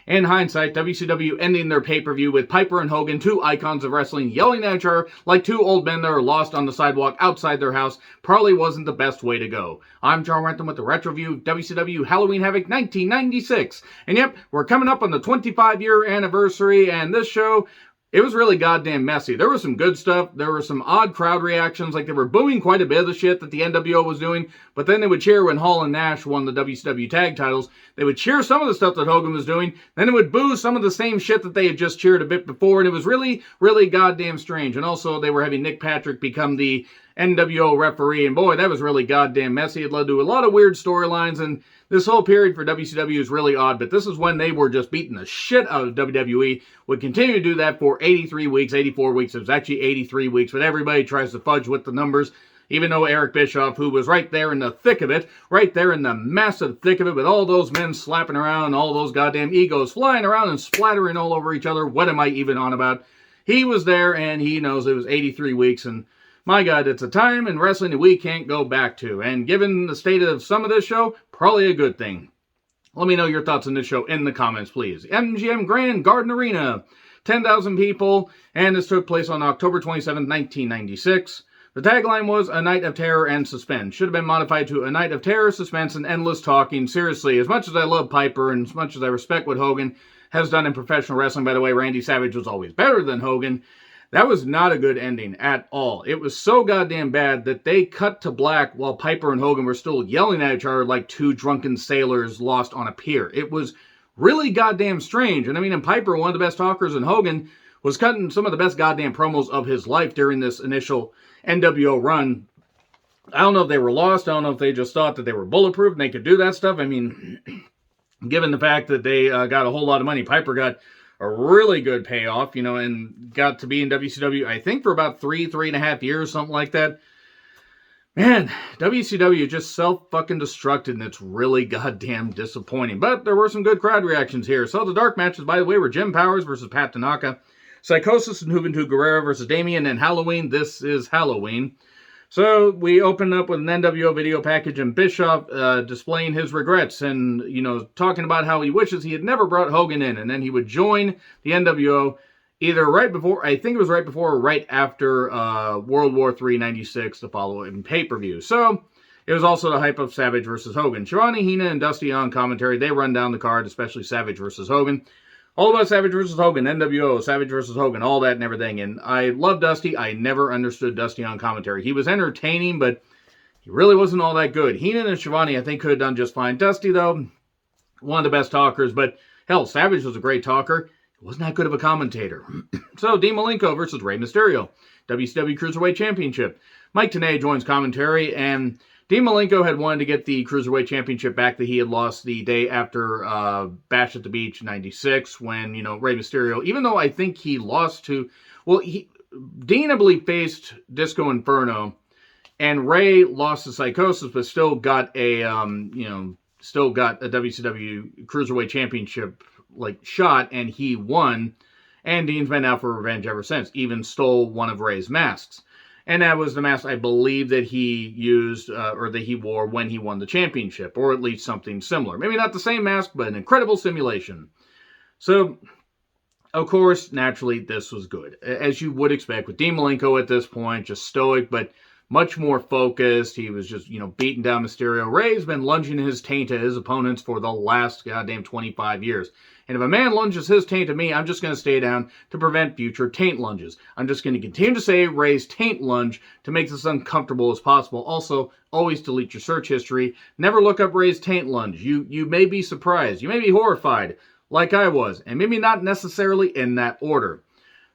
In hindsight, WCW ending their pay-per-view with Piper and Hogan, two icons of wrestling, yelling at each other like two old men that are lost on the sidewalk outside their house probably wasn't the best way to go. I'm Jarrett with the Retro View of WCW Halloween Havoc 1996. And yep, we're coming up on the 25-year anniversary, and this show, it was really goddamn messy. There was some good stuff. There were some odd crowd reactions, like they were booing quite a bit of the shit that the NWO was doing, but then they would cheer when Hall and Nash won the WCW tag titles. They would cheer some of the stuff that Hogan was doing, then they would boo some of the same shit that they had just cheered a bit before, and it was really, really goddamn strange. And also, they were having Nick Patrick become the NWO referee, and boy, that was really goddamn messy. It led to a lot of weird storylines, and this whole period for WCW is really odd, but this is when they were just beating the shit out of WWE. Would continue to do that for 83 weeks, 84 weeks. It was actually 83 weeks, but everybody tries to fudge with the numbers, even though Eric Bischoff, who was right there in the thick of it, right there in the massive thick of it, with all those men slapping around, all those goddamn egos flying around and splattering all over each other. What am I even on about? He was there, and he knows it was 83 weeks, and my God, it's a time in wrestling that we can't go back to. And given the state of some of this show, probably a good thing. Let me know your thoughts on this show in the comments, please. MGM Grand Garden Arena, 10,000 people, and this took place on October 27, 1996. The tagline was A Night of Terror and Suspense. Should have been modified to A Night of Terror, Suspense, and Endless Talking. Seriously, as much as I love Piper and as much as I respect what Hogan has done in professional wrestling, by the way, Randy Savage was always better than Hogan, that was not a good ending at all. It was so goddamn bad that they cut to black while Piper and Hogan were still yelling at each other like two drunken sailors lost on a pier. It was really goddamn strange. And I mean, and Piper, one of the best talkers, and Hogan was cutting some of the best goddamn promos of his life during this initial NWO run. I don't know if they were lost. I don't know if they just thought that they were bulletproof and they could do that stuff. I mean, given the fact that they got a whole lot of money, Piper got a really good payoff, you know, and got to be in WCW, I think, for about 3.5 years, something like that. Man, WCW just self-fucking-destructed, and it's really goddamn disappointing. But there were some good crowd reactions here. So the dark matches, by the way, were Jim Powers versus Pat Tanaka, Psychosis and Juventud Guerrero versus Damien, and Halloween, This Is Halloween. So we opened up with an NWO video package and Bischoff displaying his regrets and, you know, talking about how he wishes he had never brought Hogan in. And then he would join the NWO either right before, I think it was right before or right after World War III 96 to follow in pay-per-view. So it was also the hype of Savage versus Hogan. Shivani, Hina, and Dusty on commentary. They run down the card, especially Savage versus Hogan. All about Savage versus Hogan, NWO, Savage versus Hogan, all that and everything. And I love Dusty. I never understood Dusty on commentary. He was entertaining, but he really wasn't all that good. Heenan and Shivani, I think, could have done just fine. Dusty, though, one of the best talkers. But, hell, Savage was a great talker. He wasn't that good of a commentator. So, Demolinko versus Rey Mysterio, WCW Cruiserweight Championship. Mike Tenay joins commentary, and Demolinko had wanted to get the Cruiserweight Championship back that he had lost the day after Bash at the Beach 96 when, you know, Rey Mysterio, even though I think he lost to, well, Dean, I believe, faced Disco Inferno, and Rey lost to Psychosis, but still got a, still got a WCW Cruiserweight Championship, like, shot, and he won, and Dean's been out for revenge ever since, even stole one of Rey's masks. And that was the mask, I believe, that he used, or that he wore when he won the championship, or at least something similar. Maybe not the same mask, but an incredible simulation. So, of course, naturally, this was good. As you would expect, with Demolinko at this point, just stoic, but much more focused. He was just, you know, beating down Mysterio. Rey's been lunging his taint at his opponents for the last goddamn 25 years. And if a man lunges his taint at me, I'm just going to stay down to prevent future taint lunges. I'm just going to continue to say Rey's taint lunge to make this uncomfortable as possible. Also, always delete your search history. Never look up Rey's taint lunge. You may be surprised. You may be horrified, like I was. And maybe not necessarily in that order.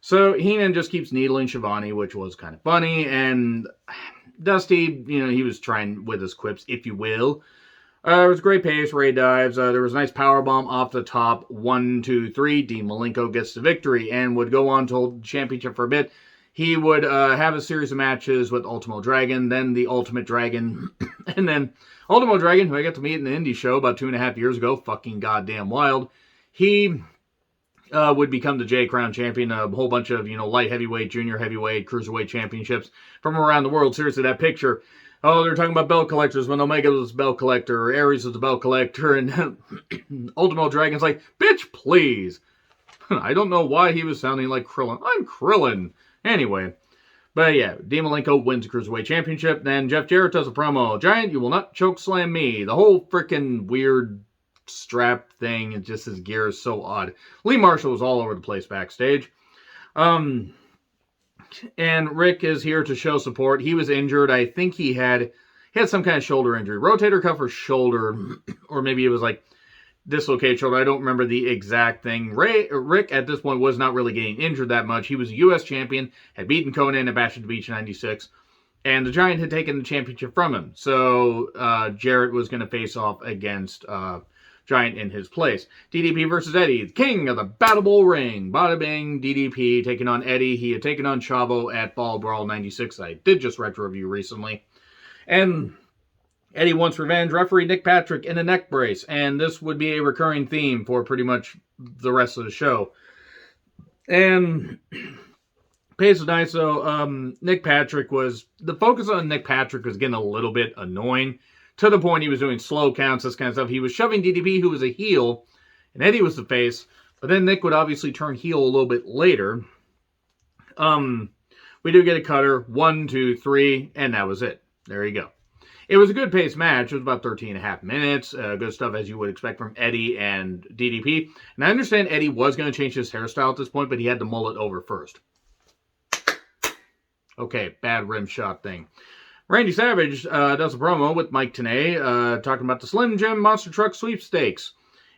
So Heenan just keeps needling Shivani, which was kind of funny. And Dusty, you know, he was trying with his quips, if you will. It was a great pace. Rey dives. There was a nice powerbomb off the top. 1, 2, 3. Demolinko gets the victory and would go on to hold the championship for a bit. He would have a series of matches with Ultimo Dragon, then the Ultimate Dragon, and then Ultimo Dragon, who I got to meet in the indie show about 2.5 years ago. Fucking goddamn wild. He would become the J Crown champion. A whole bunch of, you know, light heavyweight, junior heavyweight, cruiserweight championships from around the world. Seriously, that picture Oh, they're talking about belt collectors when Omega was a belt collector, or Aries was a belt collector, and Ultimo Dragon's like, bitch, please. I don't know why he was sounding like Krillin. I'm Krillin. Anyway. But yeah, Demolinko wins the Cruiserweight Championship. Then Jeff Jarrett does a promo. Giant, you will not choke slam me. The whole freaking weird strap thing and just his gear is so odd. Lee Marshall was all over the place backstage. And Rick is here to show support. He was injured. I think he had some kind of shoulder injury. Rotator cuff or shoulder. Or maybe it was like dislocated shoulder. I don't remember the exact thing. Rick at this point was not really getting injured that much. He was a U.S. champion. Had beaten Conan at Bash at the Beach in 96. And the Giant had taken the championship from him. So Jarrett was going to face off against Giant in his place. DDP versus Eddie, the king of the Battle Bowl ring. Bada bing, DDP taking on Eddie. He had taken on Chavo at Fall Brawl 96. I did just retro review recently. And Eddie wants revenge. Referee Nick Patrick in a neck brace. And this would be a recurring theme for pretty much the rest of the show. And pace was nice. So Nick Patrick was... The focus on Nick Patrick was getting a little bit annoying. To the point he was doing slow counts, this kind of stuff. He was shoving DDP, who was a heel, and Eddie was the face. But then Nick would obviously turn heel a little bit later. We do get a cutter. 1, 2, 3, and that was it. There you go. It was a good paced match. It was about 13 and a half minutes. Good stuff as you would expect from Eddie and DDP. And I understand Eddie was going to change his hairstyle at this point, but he had to mull it over first. Okay, bad rim shot thing. Randy Savage does a promo with Mike Tenay talking about the Slim Jim Monster Truck Sweepstakes.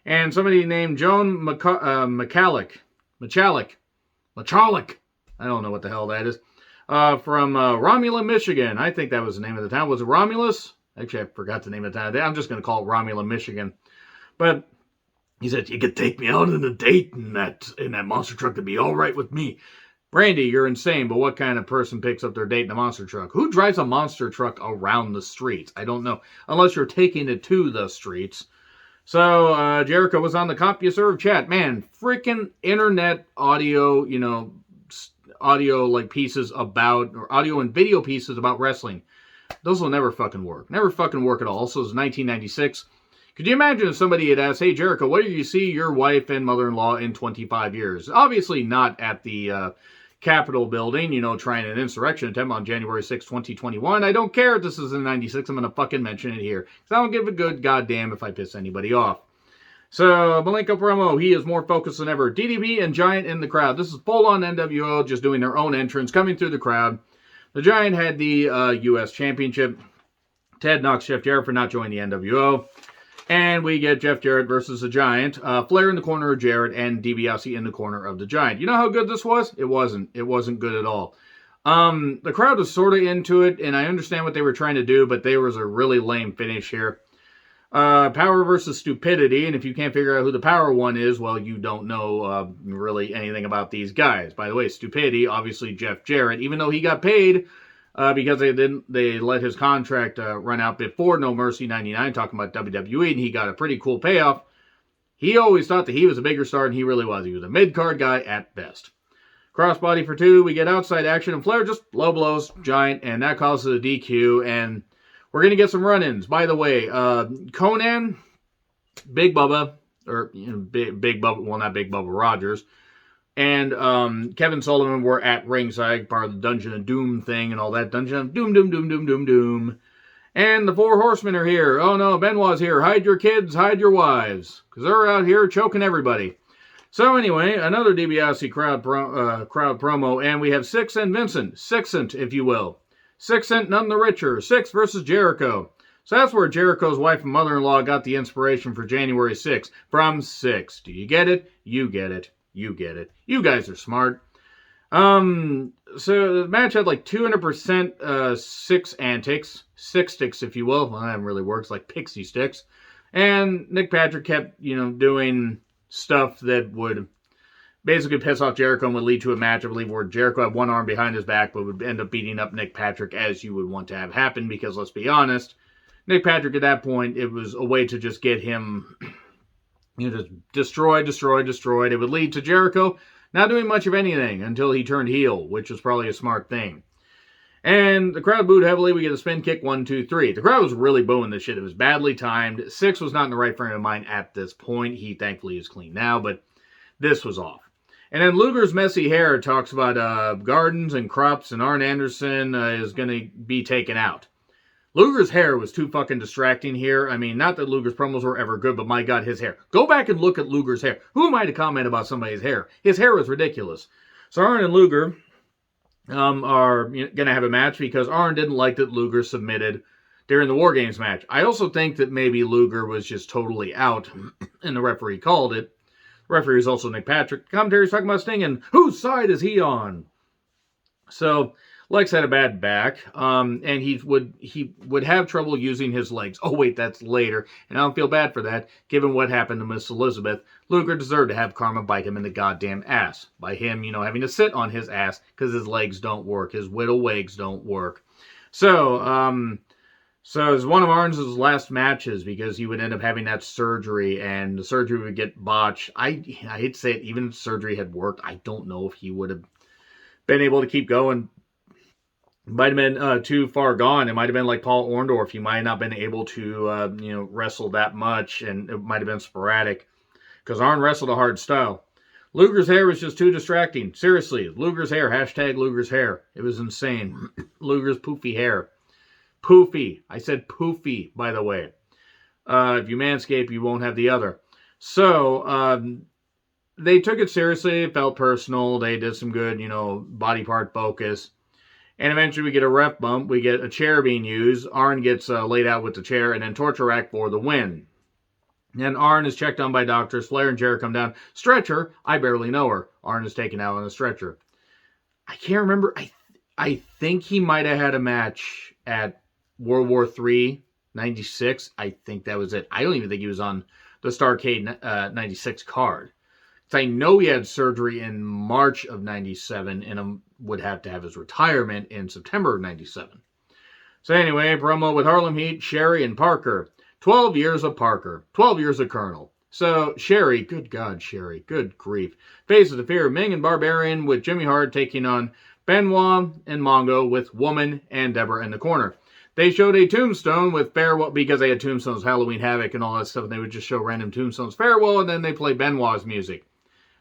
And somebody named Joan Machalik. I don't know what the hell that is. From Romulan, Michigan. I think that was the name of the town. Was it Romulus? Actually, I forgot the name of the town. I'm just going to call it Romulan, Michigan. But he said, you could take me out on a date in that monster truck. It'd be all right with me. Randy, you're insane, but what kind of person picks up their date in a monster truck? Who drives a monster truck around the streets? I don't know. Unless you're taking it to the streets. So, Jericho was on the CompuServe chat. Man, freaking internet audio, audio like pieces about, or audio and video pieces about wrestling. Those will never fucking work. Never fucking work at all. Also, it was 1996. Could you imagine if somebody had asked, hey, Jericho, where do you see your wife and mother-in-law in 25 years? Obviously not at the Capitol building, trying an insurrection attempt on January 6, 2021. I don't care if this is in 96. I'm going to fucking mention it here. Because I don't give a good goddamn if I piss anybody off. So, Malinko Promo, he is more focused than ever. DDP and Giant in the crowd. This is full-on NWO, just doing their own entrance, coming through the crowd. The Giant had the U.S. Championship. Ted knocks Jeff Jarrett for not joining the NWO. And we get Jeff Jarrett versus the Giant. Flair in the corner of Jarrett and DiBiase in the corner of the Giant. You know how good this was? It wasn't. It wasn't good at all. The crowd was sort of into it, and I understand what they were trying to do, but there was a really lame finish here. Power versus stupidity, and if you can't figure out who the power one is, well, you don't know really anything about these guys. By the way, stupidity, obviously Jeff Jarrett, even though he got paid because they let his contract run out before No Mercy 99, talking about WWE, and he got a pretty cool payoff. He always thought that he was a bigger star than he really was. He was a mid-card guy at best. Crossbody for 2, we get outside action, and Flair just low blows Giant, and that causes a DQ, and we're going to get some run-ins. By the way, Conan, Big Bubba, or Big Bubba, well, not Big Bubba Rogers, and Kevin Sullivan were at ringside, part of the Dungeon of Doom thing and all that. Dungeon of Doom. And the 4 horsemen are here. Oh no, Benoit's here. Hide your kids, hide your wives, because they're out here choking everybody. So anyway, another DiBiase crowd promo, and we have Six and Vincent. Sixcent, if you will. Sixcent, none the richer. Six versus Jericho. So that's where Jericho's wife and mother-in-law got the inspiration for January 6th. From Six. Do you get it? You get it. You get it. You guys are smart. So the match had like 200% Six antics. Six sticks, if you will. Well, that really works, like pixie sticks. And Nick Patrick kept, doing stuff that would basically piss off Jericho and would lead to a match, I believe, where Jericho had one arm behind his back, but would end up beating up Nick Patrick, as you would want to have happen, because let's be honest, Nick Patrick at that point, it was a way to just get him, just destroyed. It would lead to Jericho not doing much of anything until he turned heel, which was probably a smart thing. And the crowd booed heavily. We get a spin kick, 1, 2, 3. The crowd was really booing this shit. It was badly timed. Six was not in the right frame of mind at this point. He thankfully is clean now, but this was off. And then Luger's messy hair talks about gardens and crops, and Arn Anderson is going to be taken out. Luger's hair was too fucking distracting here. I mean, not that Luger's promos were ever good, but my God, his hair. Go back and look at Luger's hair. Who am I to comment about somebody's hair? His hair was ridiculous. So Arn and Luger are going to have a match because Arn didn't like that Luger submitted during the War Games match. I also think that maybe Luger was just totally out, and the referee called it. The referee is also Nick Patrick. The commentary's talking about Sting, and whose side is he on? So Lex had a bad back, and he would have trouble using his legs. Oh wait, that's later, and I don't feel bad for that, given what happened to Miss Elizabeth. Luger deserved to have karma bite him in the goddamn ass by him, having to sit on his ass because his legs don't work, his widow legs don't work. So it was one of Arn's last matches because he would end up having that surgery, and the surgery would get botched. I hate to say it, even if surgery had worked, I don't know if he would have been able to keep going. Might have been too far gone. It might have been like Paul Orndorff. He might have not been able to, wrestle that much, and it might have been sporadic. Because Arn wrestled a hard style. Luger's hair was just too distracting. Seriously, Luger's hair. Hashtag Luger's hair. It was insane. Luger's poofy hair. Poofy. I said poofy, by the way. If you manscape, you won't have the other. So, they took it seriously. It felt personal. They did some good, body part focus. And eventually we get a ref bump. We get a chair being used. Arn gets laid out with the chair, and then torture rack for the win. Then Arn is checked on by doctors. Flair and Jarrett come down. Stretcher, I barely know her. Arn is taken out on a stretcher. I can't remember. I think he might have had a match at World War III, 96. I think that was it. I don't even think he was on the Starrcade 96 card. I know he had surgery in March of 97 and would have to have his retirement in September of 97. So anyway, promo with Harlem Heat, Sherry, and Parker. 12 years of Parker. 12 years of Colonel. So Sherry, good God, Sherry, good grief. Faces the fear of Ming and Barbarian with Jimmy Hart taking on Benoit and Mongo with Woman and Deborah in the corner. They showed a tombstone with Farewell, because they had tombstones, Halloween Havoc and all that stuff, and they would just show random tombstones. Farewell, and then they play Benoit's music.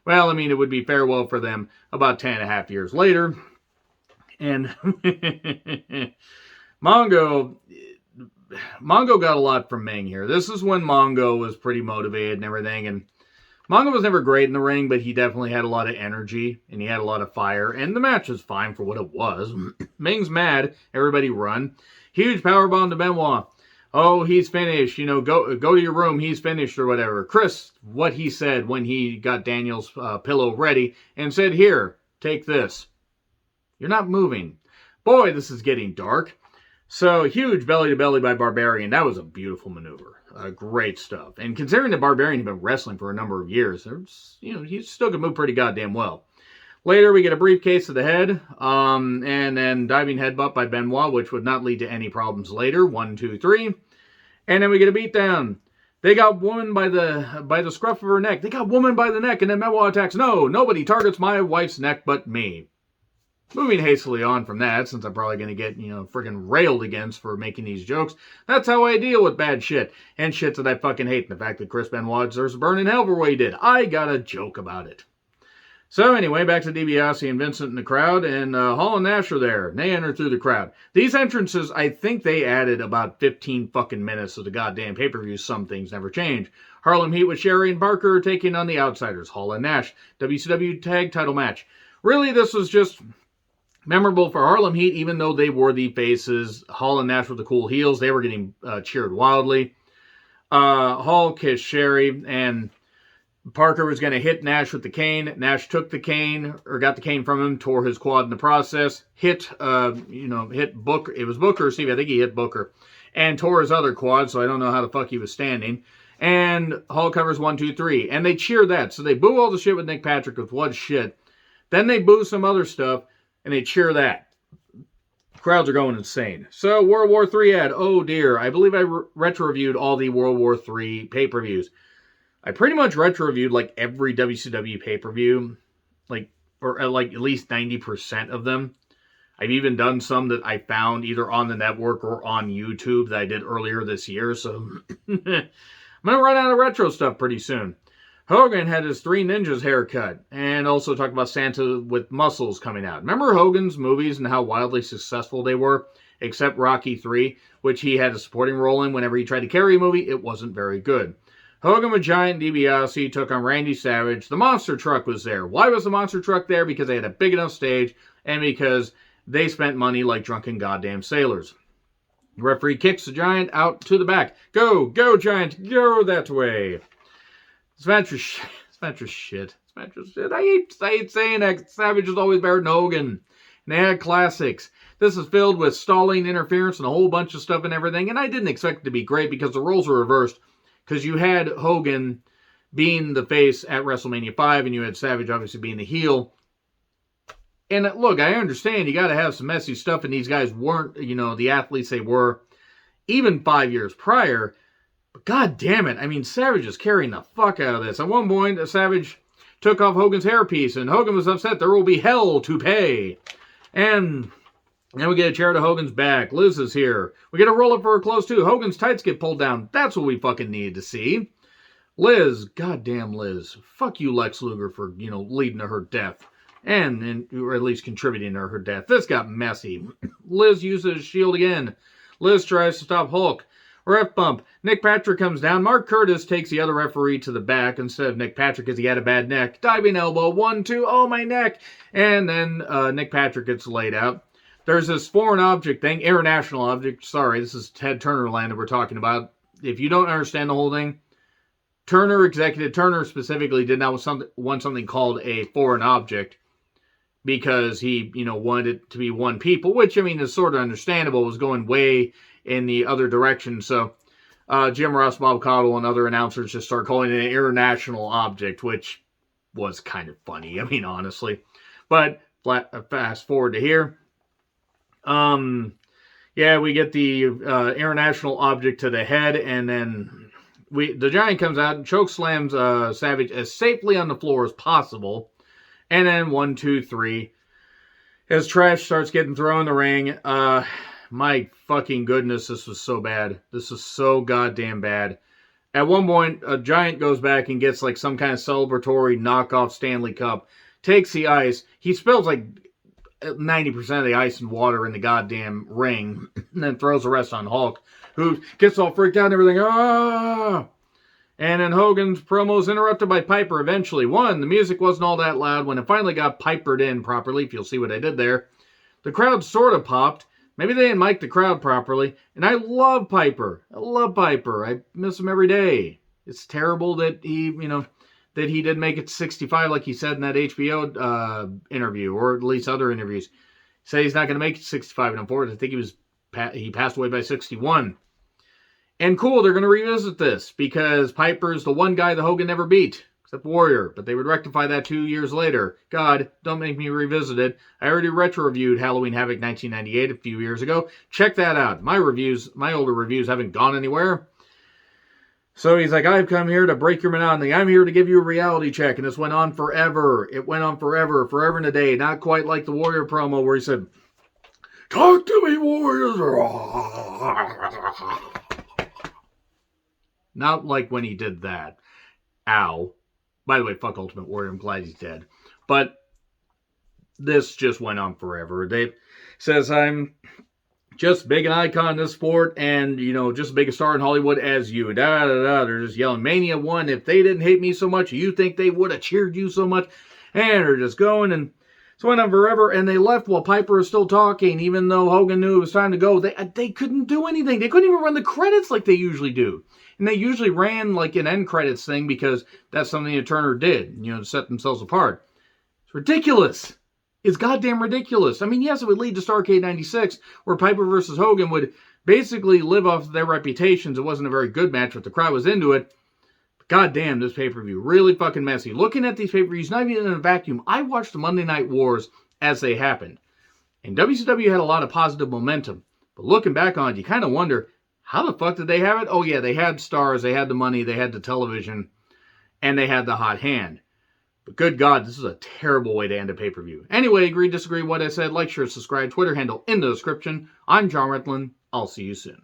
Well, I mean, it would be farewell for them about 10.5 years later. And Mongo got a lot from Ming here. This is when Mongo was pretty motivated and everything. And Mongo was never great in the ring, but he definitely had a lot of energy and he had a lot of fire. And the match was fine for what it was. Ming's mad. Everybody run. Huge powerbomb to Benoit. Oh, he's finished. Go to your room. He's finished or whatever. Chris, what he said when he got Daniel's pillow ready and said, here, take this. You're not moving. Boy, this is getting dark. So, huge belly-to-belly by Barbarian. That was a beautiful maneuver. Great stuff. And considering that Barbarian had been wrestling for a number of years, he still could move pretty goddamn well. Later, we get a briefcase to the head, and then diving headbutt by Benoit, which would not lead to any problems later. 1, 2, 3. And then we get a beatdown. They got woman by the scruff of her neck. They got woman by the neck, and then Benoit attacks. No, nobody targets my wife's neck but me. Moving hastily on from that, since I'm probably going to get, friggin' railed against for making these jokes. That's how I deal with bad shit. And shit that I fucking hate. And the fact that Chris Benoit deserves a burn in hell for what he did. I got a joke about it. So anyway, back to DiBiase and Vincent in the crowd, and Hall and Nash are there. They enter through the crowd. These entrances, I think they added about 15 fucking minutes to the goddamn pay-per-view. Some things never change. Harlem Heat with Sherry and Parker taking on the Outsiders. Hall and Nash, WCW tag title match. Really, this was just memorable for Harlem Heat, even though they were the faces. Hall and Nash were the cool heels. They were getting cheered wildly. Hall kissed Sherry, and Parker was going to hit Nash with the cane. Nash took the cane, or got the cane from him, tore his quad in the process, hit Booker. It was Booker, Steve. I think he hit Booker, and tore his other quad, so I don't know how the fuck he was standing. And Hall covers 1, 2, 3. And they cheer that. So they boo all the shit with Nick Patrick with what shit. Then they boo some other stuff, and they cheer that. Crowds are going insane. So World War III ad. Oh dear. I believe I retro-reviewed all the World War III pay-per-views. I pretty much retro-reviewed like every WCW pay-per-view, or at least 90% of them. I've even done some that I found either on the network or on YouTube that I did earlier this year, so I'm going to run out of retro stuff pretty soon. Hogan had his Three Ninjas haircut, and also talked about Santa with muscles coming out. Remember Hogan's movies and how wildly successful they were? Except Rocky III, which he had a supporting role in whenever he tried to carry a movie, it wasn't very good. Hogan with Giant DiBiase took on Randy Savage. The monster truck was there. Why was the monster truck there? Because they had a big enough stage, and because they spent money like drunken goddamn sailors. The referee kicks the Giant out to the back. Go, go, Giant, go that way. This match was shit. This match was shit. I hate saying that. Savage is always better than Hogan. And they had classics. This is filled with stalling, interference, and a whole bunch of stuff and everything. And I didn't expect it to be great because the roles were reversed. Because you had Hogan being the face at WrestleMania 5, and you had Savage obviously being the heel. And look, I understand you got to have some messy stuff, and these guys weren't, the athletes they were even 5 years prior. But god damn it, I mean, Savage is carrying the fuck out of this. At one point, Savage took off Hogan's hairpiece, and Hogan was upset. There will be hell to pay. And then we get a chair to Hogan's back. Liz is here. We get a roll-up for her clothes, too. Hogan's tights get pulled down. That's what we fucking needed to see. Liz, goddamn Liz. Fuck you, Lex Luger, for, leading to her death. Or at least contributing to her death. This got messy. Liz uses shield again. Liz tries to stop Hulk. Ref bump. Nick Patrick comes down. Mark Curtis takes the other referee to the back instead of Nick Patrick because he had a bad neck. Diving elbow. 1, 2. Oh, my neck. And then Nick Patrick gets laid out. There's this foreign object thing. International object. Sorry, this is Ted Turner land that we're talking about. If you don't understand the whole thing, Executive Turner specifically did not want something called a foreign object. Because he, wanted it to be one people, which, is sort of understandable. It was going way in the other direction. So, Jim Ross, Bob Caudle, and other announcers just started calling it an international object, which was kind of funny, honestly. But, fast forward to here. We get the international object to the head, and then the Giant comes out and chokeslams Savage as safely on the floor as possible. And then 1, 2, 3. As trash starts getting thrown in the ring. My fucking goodness, this was so bad. This was so goddamn bad. At one point, a Giant goes back and gets like some kind of celebratory knockoff Stanley Cup. Takes the ice. He spills like 90% of the ice and water in the goddamn ring. And then throws the rest on Hulk. Who gets all freaked out and everything. Ah! And then Hogan's promo is interrupted by Piper eventually. The music wasn't all that loud when it finally got pipered in properly, if you'll see what I did there. The crowd sort of popped. Maybe they didn't mic the crowd properly. And I love Piper. I miss him every day. It's terrible that he, that he didn't make it to 65 like he said in that HBO interview, or at least other interviews. He said he's not going to make it to 65, and unfortunately, I think he passed away by 61. And cool, they're going to revisit this, because Piper's the one guy that Hogan never beat, except Warrior, but they would rectify that 2 years later. God, don't make me revisit it. I already retro-reviewed Halloween Havoc 1998 a few years ago. Check that out. My older reviews haven't gone anywhere. So he's like, I've come here to break your monotony. I'm here to give you a reality check, and this went on forever. It went on forever and a day. Not quite like the Warrior promo where he said, talk to me, Warriors. Not like when he did that. Ow. By the way, fuck Ultimate Warrior. I'm glad he's dead. But this just went on forever. Dave says, I'm just big an icon in this sport and, just as big a star in Hollywood as you. They're just yelling, Mania 1. If they didn't hate me so much, you think they would have cheered you so much? And they're just going, and so went on forever, and they left while Piper was still talking, even though Hogan knew it was time to go. They couldn't do anything. They couldn't even run the credits like they usually do. And they usually ran like an end credits thing because that's something that Turner did, to set themselves apart. It's ridiculous. It's goddamn ridiculous. Yes, it would lead to Starrcade 96, where Piper versus Hogan would basically live off their reputations. It wasn't a very good match, but the crowd was into it. But goddamn, this pay-per-view, really fucking messy. Looking at these pay-per-views, not even in a vacuum, I watched the Monday Night Wars as they happened. And WCW had a lot of positive momentum. But looking back on it, you kind of wonder, how the fuck did they have it? Oh yeah, they had stars, they had the money, they had the television, and they had the hot hand. But good God, this is a terrible way to end a pay-per-view. Anyway, agree, disagree, what I said, like, share, subscribe, Twitter handle in the description. I'm John Retlin. I'll see you soon.